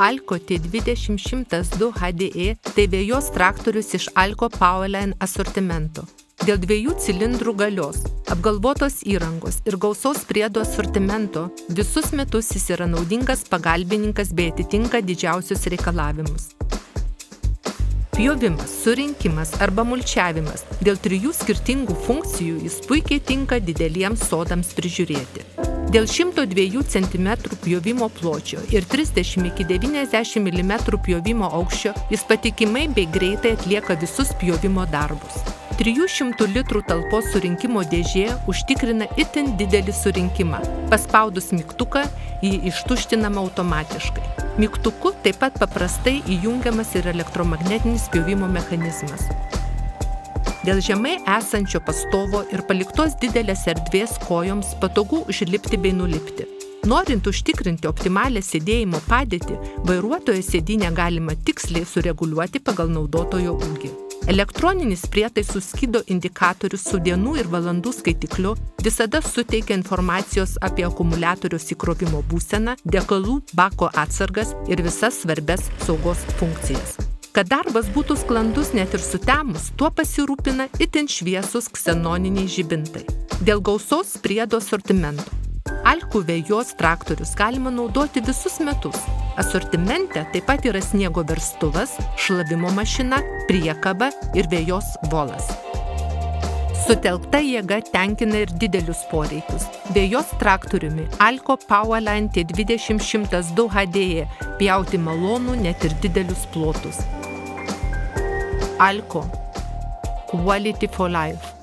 Alko T20-102 HDE tai vėjos traktorius iš Alko Powerline asortimento. Dėl 2 cilindrų galios, apgalvotos įrangos ir gausaus priedo asortimento visus metus jis yra naudingas pagalbininkas bei atitinka didžiausius reikalavimus. Pjovimas, surinkimas arba mulčiavimas. Dėl 3 skirtingų funkcijų jis puikiai tinka dideliems sodams prižiūrėti. Dėl 102 cm pjovimo pločio ir 30 iki 90 mm pjovimo aukščio jis patikimai bei greitai atlieka visus pjovimo darbus. 300 litrų talpos surinkimo dėžė užtikrina itin didelį surinkimą. Paspaudus mygtuką, jį ištuštinama automatiškai. Mygtuku taip pat paprastai įjungiamas ir elektromagnetinis pjovimo mechanizmas. Dėl žemai esančio pastovo ir paliktos didelės erdvės kojoms patogu užlipti bei nulipti. Norint užtikrinti optimalią sėdėjimo padėtį, vairuotojo sėdynę galima tiksliai sureguliuoti pagal naudotojo ūgį. Elektroninis prietaisų skydo indikatorius su dienų ir valandų skaitikliu visada suteikia informacijos apie akumuliatoriaus įkrovimo būseną, degalų bako atsargas ir visas svarbias saugos funkcijas. Kad darbas būtų sklandus net ir sutemus, tuo pasirūpina itin šviesus ksenoniniai žibintai. Dėl gausaus priedo asortimento. Alko vėjos traktorius galima naudoti visus metus. Asortimente taip pat yra sniego verstuvas, šlavimo mašina, priekaba ir vėjos volas. Sutelkta jėga tenkina ir didelius poreikius. Vėjos traktoriumi Alko Powerline T20-102 HDE pjauti malonu net ir didelius plotus. Alko. Quality for life.